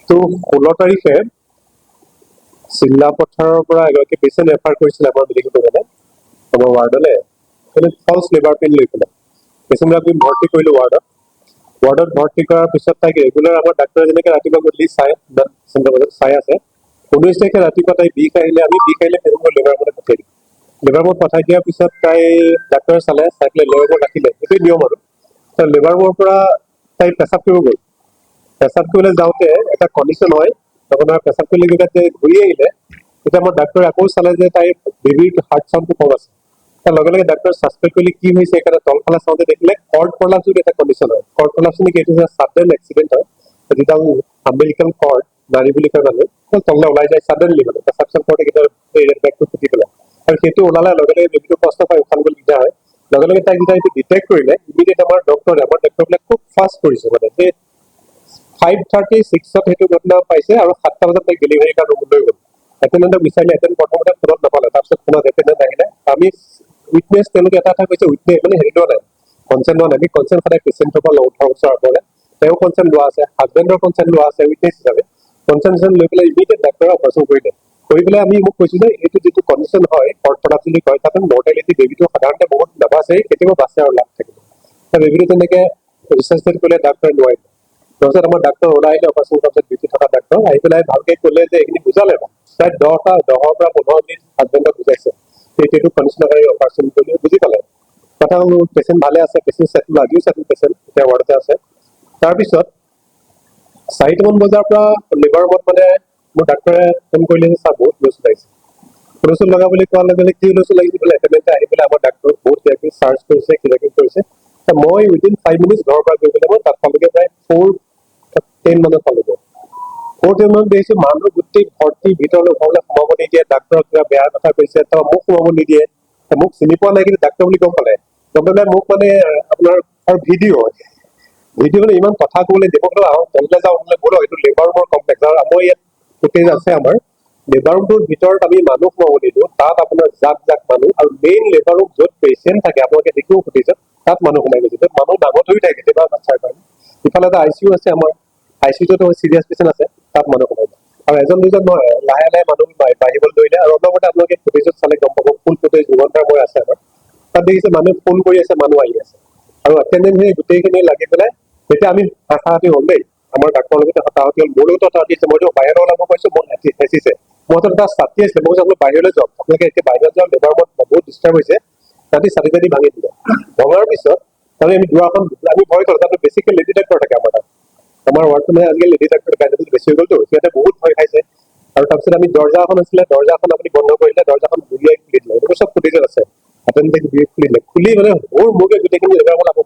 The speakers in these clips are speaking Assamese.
তো 16 তাৰিখে চিল্লাপথাৰৰ পৰা এগৰাকী পেচেণ্ট ৰেফাৰ কৰিছিলে আমাৰ মেডিকেল কলেজলৈ আমাৰ ৱাৰ্ডলৈ ফলছ লিভাৰ পেইন লৈ পেলাই পেচেণ্টগৰাকী ভৰ্তি কৰিলোঁ ৱাৰ্ডত ভৰ্তি কৰাৰ পিছত তাইক ৰেগুলাৰ আমাৰ ডাক্তৰে যেনেকৈ ৰাতিপুৱা গধূলি চাই আছে 19 তাৰিখে ৰাতিপুৱা তাই বিষ আহিলে আমি বিষ আহিলে পেচেণ্টক লিভাৰ মতে পঠিয়াই দিওঁ লিভাৰ মত পঠাই দিয়াৰ পিছত তাই ডাক্তৰে চাই পেলাই লিভাৰ মত ৰাখিলে এইটোৱেই নিয়ম আৰু লিভাৰ মোৰ পৰা তাই পেচাব কৰিব গ'ল পেচাব কৰিবলৈ যাওঁতে এটা কণ্ডিশ্যন হয় আপোনাৰ পেচাব কৰি ঘূৰি আহিলে তেতিয়া আমাৰ ডাক্তৰে আকৌ চালে যে তাইৰ বেবীৰ হাৰ্ট চাউণ্ডটো কম আছে তাৰ লগে লগে ডাক্তৰে ছাছপেক্ট কৰিলে কি হৈছে সেইকাৰণে তলফালে চাওঁতে দেখিলে কৰ্ড প্ৰলাপছ বুলি এটা কণ্ডিশ্যন হয় কৰ্ড প্ৰলাপছ নেকি এইটো ছাডেন এক্সিডেণ্ট হয় যিডাল আম্বিলিকেল কৰ্ড নাৰী বুলি কয় মানুহ তললৈ ওলাই যায় ছাডেনলি মানে পেচাব চেচাব কৰোঁতে কেতিয়াবা বেগটো ফুটি পেলাই আৰু সেইটো ওলালে লগে লগে বেবীটো কষ্ট পায় উশাহ ল'বলৈ দিগদাৰ হয় লগে লগে তাই যেতিয়া এইটো ডিটেক্ট কৰিলে ইমিডিয়েট আমাৰ ডক্তৰবিলাক খুব ফাষ্ট কৰিছে মানে সেই 5:36 সেইটো ঘটনা পাইছে আৰু 7টা বজাত তাইক ডেলিভাৰী কাৰণে ৰুম লৈ গ'ল এটেণ্ডেণ্টক বিচাৰিলে এটেণ্ডেণ্ট প্ৰথমতে ফোনত নাপালে তাৰপিছত ফোনত এটেণ্ডেণ্ট আহিলে আমি উইটনেছ তেওঁলোকে এটা কৈছে উইটনেছ মানে হেৰি লোৱা নাই কনচেণ্ট লোৱা নাই আমি কনচেণ্ট সদায় পেচেণ্টৰ পৰা 18 বছৰ আগলৈ তেওঁ কনচেণ্ট লোৱা আছে হাজবেণ্ডৰ কনচেণ্ট লোৱা আছে উইটনেছ হিচাপে কনচেণ্ট লৈ পেলাই ইমিডিয়েট ডাক্তৰে অপাৰেশ্যন কৰিলে কৰি পেলাই আমি মোক কৈছোঁ যে এইটো যিটো কণ্ডিশ্যন হয় কৰ্ড প্ৰলাপছ বুলি কয় তাতে মৰ্টেলিটি বেবীটো সাধাৰণতে বহুত নাবাচে কেতিয়াবা বাচে আৰু লাভ থাকিব বেবীটো তেনেকৈ ৰিচাৰ্চ কৰিলে ডাক্তৰে নোৱাৰিলে তাৰপিছত আমাৰ ডাক্তৰ ওলাই আহিলে অপাৰেশ্যন কৰাৰ পিছত ডিউটি থকা ডাক্তৰ আহি পেলাই ভালকে ক'লে যে এইখিনি বুজালে প্ৰায় 10 পৰা 15 মিনিট হাজবেণ্ডক বুজাইছে এইটো কণ্ডিশ্যনৰ কাৰণে অপাৰেশ্যন কৰিলে বুজি পালে কথা হ'ল পেচেণ্ট ভালে আছে পেচেণ্ট ছেটেল আজিও ছেটেল পেচেণ্ট এতিয়া ৱাৰ্ডতে আছে তাৰপিছত 4টামান বজাৰ পৰা লিভাৰ মত মানে মোৰ ডাক্তৰে ফোন কৰিলে যে ছাৰ বহুত হুলস্থুল লাগিছে হুলস্থুল লগা বুলি কোৱাৰ লগে লগে কি হুলস্থুল লাগিছে বোলে এটেণ্ডেণ্টে আহি পেলাই আমাৰ ডাক্তৰক বহুত কিবাকিবি চাৰ্চ কৰিছে কিবাকিবি কৰিছে মই উইদিন 5 মিনিটছ ঘৰৰ পৰা গৈ পেলাই মই তাত পালোগৈ প্ৰায় 4:10 মানত পালোগৈ 4:10 মানত দেখিছোঁ মানুহ গোটেই ভৰ্তি ভিতৰলৈ ঘৰলৈ সোমাব নিদিয়ে ডাক্তৰক কিবা বেয়া কথা কৈছে তো মোক সোমাব নিদিয়ে মোক চিনি পোৱা নাই কিন্তু ডাক্তৰ বুলি গম পালে মোক মানে আপোনাৰ আৰু ভিডিঅ' মানে ইমান কথা ক'বলৈ দিব তললৈ যাওঁ বোলো এইটো লেবাৰ ৰুমৰ কমপ্লেক্স আৰু আমাৰ ইয়াত ফুটেজ আছে আমাৰ লেবাৰ ৰুমটোৰ ভিতৰত আমি মানুহ সোমাব নিদিওঁ তাত আপোনাৰ জাক মানুহ আৰু মেইন লেবাৰ ৰুম য'ত পেচেণ্ট থাকে আপোনালোকে দেখিও ফুটেজত তাত মানুহ সোমাই গৈছে তাত মানুহ ডাঙৰ ধৰি থাকে কেতিয়াবা বাচ্ছাৰ কাৰণে ইফালে এটা ICU আছে আমাৰ ICUটো চিৰিয়াছ পেচেণ্ট আছে তাত মানুহ সোমাই যায় আৰু এজন দুজন নহয় লাহে লাহে মানুহ বাঢ়িবলৈ ধৰিলে আৰু অন্যমতে আপোনালোকে ফুটেজত চালে গম পাব ফুল ফুটেজ দুঘণ্টাৰ মই আছে আমাৰ তাত দেখিছে মানুহে ফোন কৰি আছে মানুহ আহি আছে আৰু এটেণ্ডেণ্ট সেই গোটেইখিনি লাগি পেলাই তেতিয়া আমি হাতাহাতি হ'ল দেই আমাৰ ডাক্তৰৰ লগতে হাতাহাতি হ'ল মোৰ লগতো হাতাহাতি আছে মইতো বাহিৰত ওলাব পাৰিছোঁ মই হেঁচিছে মই তাত ছাতি আছিলে মই কৈছোঁ বাহিৰলৈ যাওক আপোনালোকে এতিয়া বাহিৰত যাওক লেবাৰ মত বহুত ডিষ্টাৰ্ব হৈছে তাতে ছাতি তাতি ভাঙি দিলে ভঙাৰ পিছত তাৰমানে আমি দুৱাৰখন আমি ভয় কৰোঁ তাতে বেছিকৈ লেডি ডাক্তৰ থাকে আমাৰ তাত আমাৰ ৱাৰ্ডটো মানে আজিকালি লেডি ডাক্তৰ কাইণ্ডেবল বেছি হৈ গ'লতো সিহঁতে বহুত ভয় খাইছে আৰু তাৰপিছত আমি দৰ্জা এখন আছিলে দৰ্জাখন আপুনি বন্ধ কৰিলে দৰ্জাখন ঘূৰিয়াই খুলি দিলে এইবোৰ চব ফুটেজত আছে এটেণ্ডেণ্টে খুলিলে খুলি মানে মোৰ মুগে গোটেইখিনি লেবাৰ মত আকৌ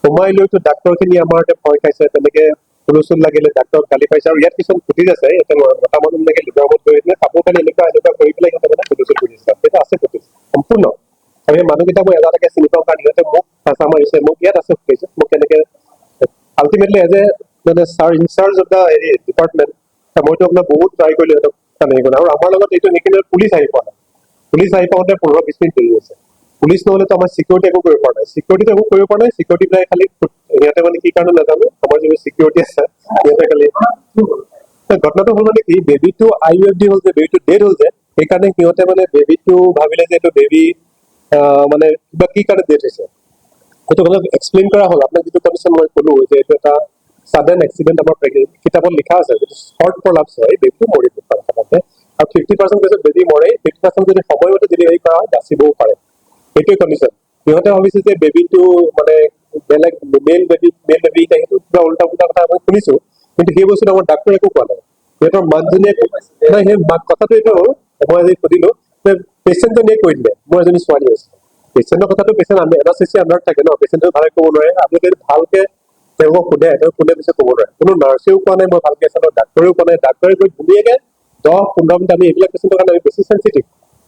সোমাই লৈতো ডাক্তৰখিনি আমাৰ ভয় খাইছে তেনেকে হুলস্থুল লাগিলে ডাক্তৰক গালি পাইছে আৰু ইয়াত কিছুমান ফুটেজ আছে ইয়াতে মতা মানুহ এনেকে লিভাৰ মত কৰি দিলে কাপোৰ কানি এনেকুৱা কৰি পেলাই সিহঁতে মানে হুলস্থুল কৰি দিছে সেইটো আছে ফুটেজ সম্পূৰ্ণ আৰু সেই মানুহকেইটা মই এটা এটাকে চিনি পাওঁ কাৰণ সিহঁতে মোক হেঁচা মাৰিছে মোক ইয়াত আছে ফুটেজত মোক কেনেকে আল্টিমেটলি এজ এ মানে ছাৰ ইনচাৰ্জ অফ দ্য হেৰি ডিপাৰ্টমেণ্ট মইতো আপোনাৰ বহুত ট্ৰাই কৰিলোঁ সিহঁতক আৰু আমাৰ লগত এইটো সেইখিনি পুলিচ আহি পোৱা নাই পুলিচ আহি পাওঁতে 15-20 মিনিট দেৰি হৈছে পুলিচ নহ'লেতো আমাৰ চিকিউৰিটি একো কৰিব পৰা নাই চিকিউৰিটি প্ৰায় খালি সিহঁতে মানে কি কাৰণে নাজানো আমাৰ যিবোৰ চিকিউৰিটি আছে সিহঁতে খালি ঘটনাটো হ'ল মানে কি বেবীটো IUFD হ'ল যে বেবীটো ডেড হ'ল যে সেইকাৰণে সিহঁতে মানে বেবীটো ভাবিলে যে এইটো বেবী মানে কিবা কি কাৰণে ডেড হৈছে সেইটো অলপ এক্সপ্লেইন কৰা হ'ল আপোনাক যিটো কণ্ডিশ্যন মই ক'লো যে এইটো এটা ছাডেন এক্সিডেণ্ট আমাৰ কিতাপত লিখা আছে যিটো শ্বৰ্ট প্ৰলাপছ হয় বেবীটো মৰিব পাৰে সাধাৰণতে আৰু 50% কেছত বেবী মৰে 50% যদি সময়মতে ডেলিভাৰী কৰা হয় বাচিবও পাৰে সেইটোৱে কণ্ডিশ্যন সিহঁতে ভাবিছে যে বেবীটো মানে বেলেগ মেল বেবী সেইটো কিবা উল্টা পুল্টা কথা মই শুনিছোঁ কিন্তু সেই বস্তুটো আমাৰ ডাক্তৰে একো কোৱা নাই সিহঁতৰ মাকজনীয়ে নাই সেই মাক কথাটো এইটো মই আজি সুধিলোঁ যে পেচেণ্টজনীয়ে কৈ দিলে মোৰ এজনী ছোৱালী আছে পেচেণ্টৰ কথাটো পেচেণ্ট এনাস্থেচিয়া আণ্ডাৰত থাকে ন পেচেণ্টে ভালকে ক'ব নোৱাৰে আপোনালোকে ভালকে তেওঁক সোধে তেওঁ কোনে পিছে ক'ব নোৱাৰে কোনো নাৰ্ছেও কোৱা নাই মই ভালকে আছিলোঁ ডাক্তৰেও কোৱা নাই ডাক্তৰে গৈ ধুনীয়াকে 10-15 মিনিট আমি এইবিলাক পেচেণ্টৰ কাৰণে আমি বেছি চেঞ্চিটিভ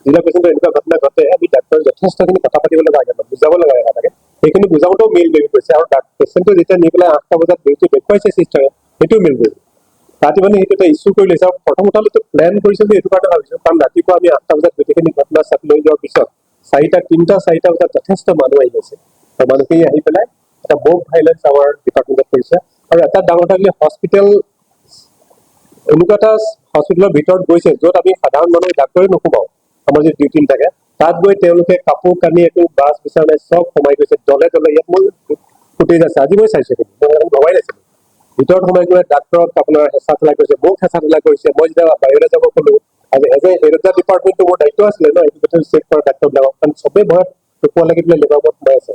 যিবিলাক পেচেণ্টৰ এনেকুৱা ঘটনা ঘটে আমি ডাক্তৰক যথেষ্টখিনি কথা পাতিব লগা হয় বুজাব লগা হয় থাকে সেইখিনি বুজাওঁতেও মেইল বেবী কৰিছে আৰু পেচেণ্টটো যেতিয়া নি পেলাই 8টা বজাত বেবীটো দেখুৱাইছে চিষ্টাৰে সেইটোও মেইল বেবী ৰাতি মানে সেইটো এটা ইছ্যু কৰি লৈছে আৰু প্ৰথম কথাটো প্লেন কৰিছে যে এইটো কাৰণে ভাবিছোঁ কাৰণ ৰাতিপুৱা আমি 8টা বজাত গোটেইখিনি ঘটনা চাই লৈ যোৱাৰ পিছত 3টা বজাত যথেষ্ট মানুহ আহি গৈছে আৰু মানুহখিনি আহি পেলাই এটা বক ভাইলেঞ্চ আমাৰ ডিপাৰ্টমেণ্টত কৰিছে আৰু এটা ডাঙৰ থাকিলে হস্পিটেল এনেকুৱা এটা হস্পিটেলৰ ভিতৰত গৈছে য'ত আমি সাধাৰণ মানুহ ডাক্তৰে নোসোমাওঁ, আমাৰ যি ডিউটি থাকে, তাত গৈ তেওঁলোকে কাপোৰ কানি একো বাছ বিচাৰ নাই, চব সোমাই গৈছে দলে দলে। ইয়াত মোৰ ফুটেজ আছে, আজি মই চাইছো, মই ভবাই নাছিলো। ভিতৰত সোমাই গৈ ডাক্তৰক আপোনাৰ হেঁচা ঠেলা কৰিছে, মোক হেঁচা ঠেলা কৰিছে। মই যেতিয়া বাহিৰলৈ যাব ক'লো, আজি as a head of the ডিপাৰ্টমেণ্টটো মোৰ দায়িত্ব আছিলে ন, এইটো কথা চেক কৰা ডাক্তৰবিলাকক, কাৰণ চবেই ভয়ত টুকুৰা লাগি পেলাই লেবাৰ ৰুমত সোমাই আছে।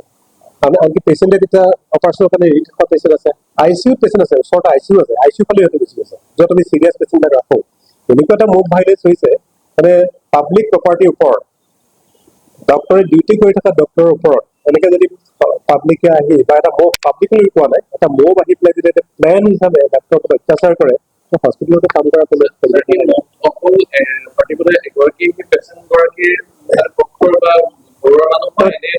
আনকি পেচেণ্টে তেতিয়া অপাৰেশ্যনৰ কাৰণে ৰেডি থকা পেচেণ্ট আছে, আই চি ইউত পেচেণ্ট আছে, ওচৰতে আই চি ইউ আছে, আই চি ইউ ফালে সিহঁতে গুচি গৈছে, য'ত আমি চিৰিয়াছ পেচেণ্টবিলাক ৰাখোঁ। এনেকুৱা এটা মুভ ভাইলেঞ্চ হৈছে, মানে পাব্লিক প্ৰপাৰ্টিৰ ওপৰত, ডক্টৰে ডিউটি কৰি থকা ডক্টৰৰ ওপৰত এনেকে যদি পাব্লিকে আহি বা এটা মুভ, পাব্লিকলৈ কোৱা নাই, এটা মুভ আহি পেলাই যদি এটা প্লেন হিচাপে ডক্টৰৰ ওপৰত অত্যাচাৰ কৰে, হস্পিটেলতে কাম কৰা কোনো অকল পাৰ্টিকুলাৰ এগৰাকী পেচেণ্ট গৰাকীৰ পক্ষৰ বা ঘৰুৱা মানুহ বা এনে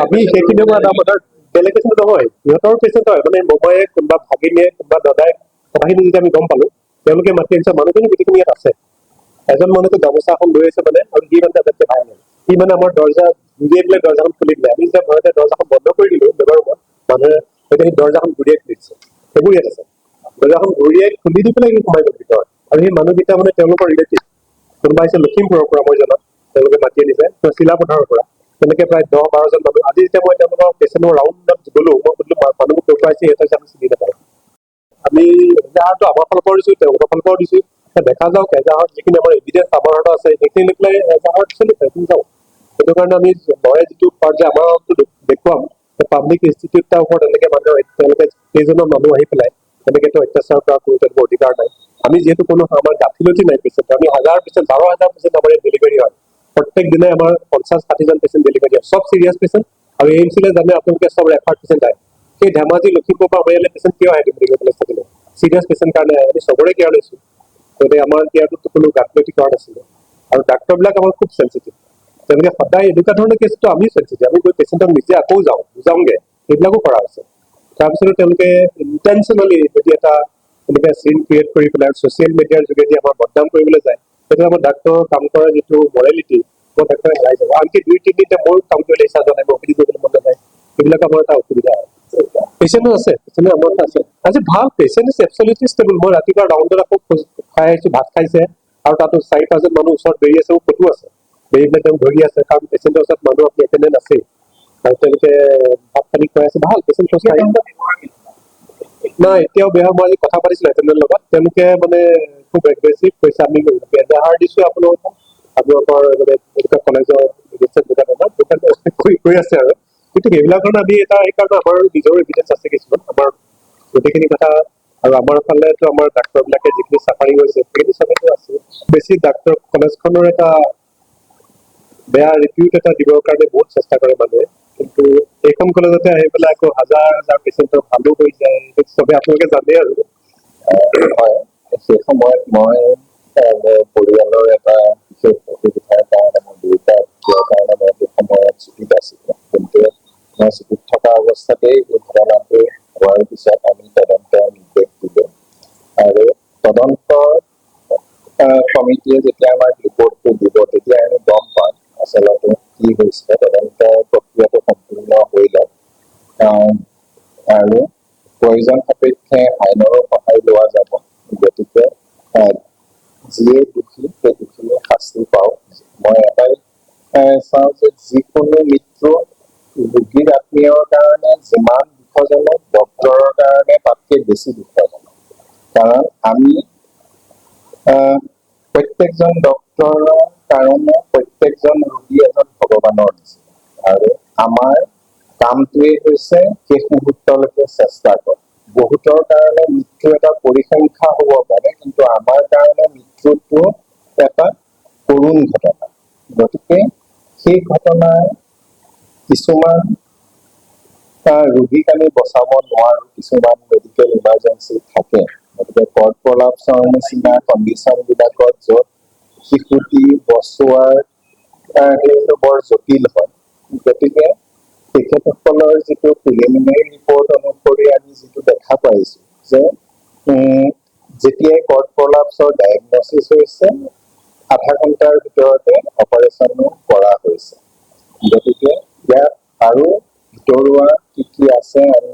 আমি সেইখিনি আপোনাৰ ডেলিগেশ্যন নহয়, সিহঁতৰ পেচেণ্ট হয়, মানে মোমায়েক কোনোবা ভাগিনীয়ে কোনোবা দাদাই, কথাখিনি যেতিয়া আমি গম পালো, তেওঁলোকে মাতি আনিছে, মানুহখিনি গোটেইখিনি ইয়াত আছে। এজন মানুহটো গামোচা এখন লৈ আছে মানে, আৰু সি মানে তাতে ভাই নাই, সি মানে আমাৰ দৰ্জা ঘূৰিয়াই পেলাই দৰ্জাখন খুলি দিলে। আমি যেতিয়া ভয়তে দৰ্জাখন বন্ধ কৰি দিলো লেবাৰ ৰুমত, মানুহে তেতিয়া সেই দৰ্জাখন ঘূৰিয়াই খুলি দিছে, সেইবোৰ ইয়াত আছে। দৰ্জাখন ঘূৰিয়াই খুলি দি পেলাই সি সোমাই গ'ল ভিতৰত, আৰু সেই মানুহকেইটা মানে তেওঁলোকৰ ৰিলেটিভ, কোনোবা আহিছে লখিমপুৰৰ পৰা, মই জনাত তেওঁলোকে মাতি আনিছে চিলাপথাৰৰ পৰা, তেনেকে প্ৰায় 10-12জন মানুহ। আজি যেতিয়া মই তেওঁলোকৰ পেচেণ্টৰ ৰাউণ্ডত গ'লো, মই সুধিলো মানুহবোৰ ক'ৰ পৰা আহিছে, সিহঁতে আমি চিনি নাপাওঁ। আমি এজাহাৰটো আমাৰ ফালৰ পৰা দিছো, তেওঁলোকৰ ফালৰ পৰাও দিছো, দেখা যাওক এজাহাৰত যিখিনি আমাৰ এভিডেন্স আমাৰ হাতত আছে সেইখিনি লৈ পেলাই এজাহাৰত চলি যাওঁ। সেইটো কাৰণে আমি মই যিটো পাৰ্ট যে আমাৰ দেখুৱাম, পাব্লিক ইনষ্টিটিউট এটাৰ ওপৰত এনেকে মানুহে তেওঁলোকে কেইজনৰ মানুহ আহি পেলাই তেনেকেতো অত্যাচাৰ কৰা কোনো তেওঁলোকৰ অধিকাৰ নাই। আমি যিহেতু কোনো আমাৰ গাফিলতি নাই পেচেণ্ট, আমি 1000 পেচেণ্ট 12,000 পেচেণ্ট আমাৰ ইয়াত ডেলিভাৰী হয়, প্ৰত্যেক দিনাই আমাৰ 50-60জন পেচেণ্ট ডেলিভাৰী হয়, চব চিৰিয়াছ পেচেণ্ট। আৰু এই এমচিলে জানে আপোনালোকে চব ৰেফাৰ্ড পেচেণ্ট আহে। সেই ধেমাজি লখিমপুৰ পৰা আমাৰ ইয়ালৈ পেচেণ্ট কিয় আহে মেডিকেল কলেজ থাকিলে? চিৰিয়াছ পেচেণ্ট কাৰণে আহে, আমি চবৰে কেয়াৰ লৈছো, গতিকে আমাৰ কেয়াৰটোতো কোনো গাফিলতি কৰা নাছিলে। আৰু ডাক্তৰবিলাক আমাৰ খুব চেঞ্চিটিভ, তেওঁলোকে সদায় এনেকুৱা ধৰণৰ কেছটো আমি চেঞ্চিটিভ, আমি গৈ পেচেণ্টক নিজে আকৌ যাওঁ বুজাওঁগে, সেইবিলাকো কৰা হৈছে। তাৰপিছতো তেওঁলোকে ইণ্টেনশ্যনেলি যদি এটা এনেকে চিন ক্ৰিয়েট কৰি পেলাই ছ'চিয়েল মিডিয়াৰ যোগেদি আমাৰ বদনাম কৰিবলৈ যায়, সেইটো আমাৰ ডাক্তৰৰ কাম কৰাৰ যিটো মৰেলিটি, মই ডাক্তৰে হেৰাই যাব। আনকি 2-3 দিনতে মোৰ কাম কৰিলে ইচ্ছা যোৱা নাই, মই অপিডি কৰিবলৈ মন নাযায়, সেইবিলাক আমাৰ এটা অসুবিধা হয়। পেচেণ্টো আছে, পেচেণ্ট আমাৰ আছে, আজি ভাল পেচেণ্ট ইজ এবছলিউটলি ষ্টেবল। মই ৰাতিপুৱা ৰাউণ্ডত আকৌ খাই আহিছো, ভাত খাইছে, আৰু তাতো 4-5জন মানুহ ওচৰত বেৰি আছে, মোৰ ফটো আছে, বেৰি পেলাই তেওঁ ধৰি আছে, কাৰণ পেচেণ্টৰ ওচৰত মানুহ আপুনি এটেণ্ডেণ্ট আছেই, আৰু তেওঁলোকে ভাত পানী খুৱাই আছে, ভাল পেচেণ্ট নাই এতিয়াও বেয়া। মই আজি কথা পাতিছিলো এটেণ্ডেণ্টৰ লগত, তেওঁলোকে মানে খুব এগ্ৰেছিভ কৈছে, আমি এজাহাৰ দিছো আপোনালোকৰ মানে এনেকুৱা কলেজৰ কৰি আছে আৰু, কিন্তু সেইবিলাক কাৰণে আমি এটা সেইকাৰণে আমাৰ নিজৰ এভিডেন্স আছে কিছুমান, আমাৰ গোটেইখিনি কথা। আৰু আমাৰ ফালেতো আমাৰ ডাক্তৰবিলাকে যিখিনি চাফাৰিং হৈছে সেইখিনি চবেতো আছে। বেছি ডাক্তৰ কলেজখনৰ এটা বেয়া ৰিভিউট এটা দিবৰ কাৰণে বহুত চেষ্টা কৰে মানুহে, কিন্তু এইখন কলেজতে আহি পেলাই আকৌ হাজাৰ পেচেণ্টৰ ভালো হৈ যায়, চবে আপোনালোকে জানে আৰু। হয়, সেই সময়ত মই মোৰ পৰিয়ালৰ এটা বিশেষ অসুবিধাৰ কাৰণে মোৰ দেউতাৰ কাৰণে মই সেই সময়ত ছুটীত আছিলোঁ, কিন্তু মই ছুটীত থকা অৱস্থাতেই এই ঘটনাটো হোৱাৰ পিছত আমি তদন্তৰ নিৰ্দেশ দিলোঁ, আৰু তদন্ত সমিতিয়ে যেতিয়া আমাক ৰিপৰ্টটো দিব তেতিয়া আমি গম পাম আচলতে কি হৈছে, তদন্ত প্ৰক্ৰিয়াটো সম্পূৰ্ণ হৈ লওক, আৰু প্ৰয়োজন সাপেক্ষে আইনৰো সহায় লোৱা যাব। গতিকে যিয়ে দোষী সেই দোষীয়ে শাস্তি পাওক। মই এটাই চাওঁ যে যিকোনো মৃত্যু ৰোগীৰ আত্মীয়ৰ কাৰণে যিমান দুখজনক, ডক্তৰৰ কাৰণে তাতকৈ বেছি দুখজনক, কাৰণ আমি প্ৰত্যেকজন ডক্তৰৰ কাৰণে প্ৰত্যেকজন ৰোগী এজন ভগৱানৰ নিচিনা, আৰু আমাৰ কামটোৱেই হৈছে শেষ মুহূৰ্তলৈকে চেষ্টা কৰা। বহুতৰ কাৰণে মৃত্যু এটা পৰিসংখ্যা হ'ব পাৰে, কিন্তু আমাৰ কাৰণে মৃত্যুটো এটা কৰুণ ঘটনা। গতিকে সেই ঘটনাৰ কিছুমান ৰোগীক আমি বচাব নোৱাৰো, কিছুমান মেডিকেল ইমাৰ্জেঞ্চি থাকে। গতিকে কৰ্ড প্ৰলাপছৰ নিচিনা কণ্ডিশ্যন বিলাকত য'ত শিশুটি বচোৱাৰ সেইটো বৰ জটিল হয়। গতিকে তেখেতসকলৰ যিটো প্ৰিলিমিনাৰী ৰিপৰ্ট অনুসৰি আমি যিটো দেখা পাইছো যে যেতিয়াই কৰ্ড প্ৰলাপছৰ ডায়েগনচিছ হৈছে, আধা ঘণ্টাৰ ভিতৰতে অপাৰেশ্যনো কৰা হৈছে। গতিকে ইয়াত আৰু ভিতৰুৱা কি আছে আমি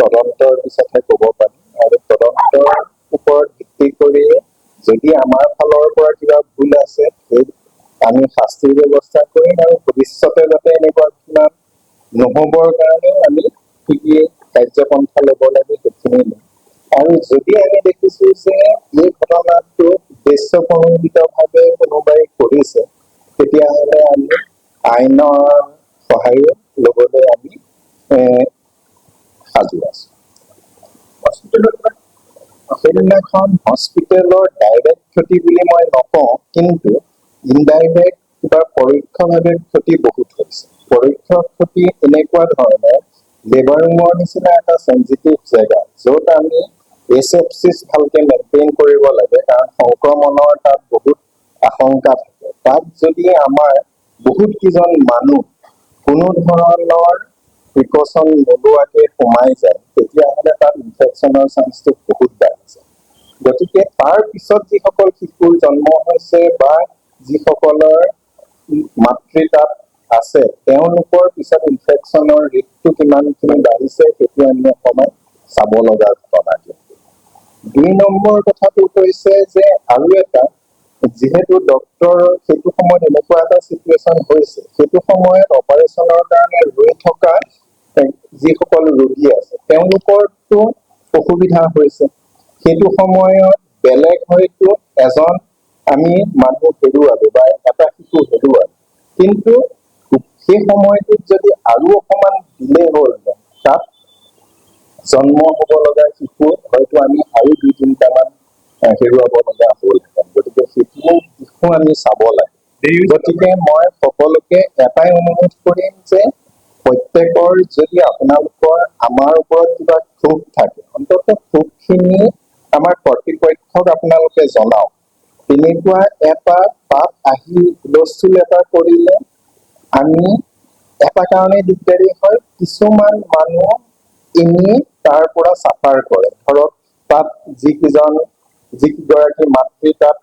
তদন্তৰ পিছতহে ক'ব পাৰিম, আৰু তদন্তৰ ওপৰত ভিত্তি কৰিয়ে যদি আমাৰ ফালৰ পৰা কিবা ভুল আছে সেই আমি শাস্তিৰ ব্যৱস্থা কৰিম আৰু ভৱিষ্যতে যাতে এনেকুৱা কিমান নহবৰ কাৰণে আমি কি কি কাৰ্যপন্থা ল'ব লাগে সেইখিনি ল'ম। আৰু যদি আমি দেখিছো যে এই ঘটনাটো উদ্দেশ্যপ্ৰণোদিতভাৱে কোনোবাই কৰিছে তেতিয়াহ'লে আমি আইনৰ সহায় ল'বলৈ আমি সাজু আছো। সেইদিনাখন হস্পিটেলৰ ডাইৰেক্ট ক্ষতি বুলি মই নকওঁ, কিন্তু ইনডাইৰেক্ট বা পৰোক্ষভাৱে ক্ষতি বহুত হৈছে। পৰোক্ষ ক্ষতি এনেকুৱা ধৰণৰ, লেবাৰ ৰুমৰ নিচিনা এটা চেঞ্চিটিভ জেগা য'ত আমি এছেপচিছ ভালকে মেইনটেইন কৰিব লাগে, কাৰণ সংক্ৰমণৰ তাত বহুত আশংকা থাকে। তাত যদি আমাৰ বহুত কেইজন মানুহ কোনো ধৰণৰ প্ৰিকশ্যন নোলোৱাকে সোমাই যায় তেতিয়াহ'লে তাত ইনফেকশ্যনৰ চান্সটো বহুত বাঢ়ি যায়। গতিকে তাৰ পিছত যিসকল শিশুৰ জন্ম হৈছে বা যিসকলৰ মাতৃ তাত আছে তেওঁলোকৰ পিছত ইনফেকশ্যনৰ ৰেটটো কিমানখিনি বাঢ়িছে সেইটো আমি অকণমান চাব লগা ঘটনা। দুই নম্বৰ কথাটো হৈছে যে আৰু এটা, যিহেতু ডক্টৰৰ সেইটো সময়ত এনেকুৱা এটা চিটুৱেশ্যন হৈছে, সেইটো সময়ত অপাৰেশ্যনৰ কাৰণে ৰৈ থকা যিসকল ৰোগী আছে তেওঁলোকৰতো অসুবিধা হৈছে। সেইটো সময়ত বেলেগ হয়তো এজন আমি মানুহ হেৰুৱালো বা এটা শিশু হেৰুৱালো, কিন্তু সেই সময়টোত যদি আৰু অকণমান দিলে হ'ল তাত জন্ম হ'ব লগা শিশু হয়তো আমি আৰু 2-3টামান হেৰুৱাব লগা হ'লহেঁতেন। গতিকে সেইটো দিশো আমি চাব লাগে। গতিকে মই সকলোকে এটাই অনুৰোধ কৰিম যে প্ৰত্যেকৰ যদি আপোনালোকৰ আমাৰ ওপৰত কিবা ক্ষোভ থাকে, অন্তত ক্ষোভখিনি আমাৰ কৰ্তৃপক্ষক আপোনালোকে জনাওক। তেনেকুৱা এটা তাত আহি হুলস্থুল এটা কৰিলে আমি এটা কাৰণে দিগদাৰী হয়, কিছুমান মানুহ এনেই তাৰ পৰা চাফাৰ কৰে। ধৰক তাত যিগৰাকী মাতৃ তাত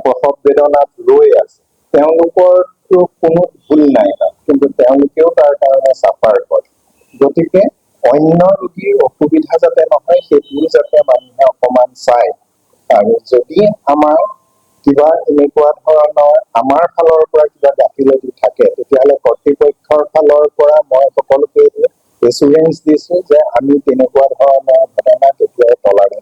প্ৰসৱ বেদনাত ৰৈ আছে তেওঁলোকৰতো কোনো ভুল নাই তাত, কিন্তু তেওঁলোকেও তাৰ কাৰণে চাফাৰ কৰে। গতিকে অন্য ৰোগীৰ অসুবিধা যাতে নহয় সেইটো যাতে মানুহে অকণমান চায়। আৰু যদি আমাৰ কিবা এনেকুৱা ধৰণৰ আমাৰ ফালৰ পৰা কিবা গাফিলতি থাকে তেতিয়াহ'লে কৰ্তৃপক্ষৰ ফালৰ পৰা মই সকলোকে এছুৰেঞ্চ দিছো যে আমি তেনেকুৱা ধৰণৰ ঘটনা কেতিয়াও টলাৰেট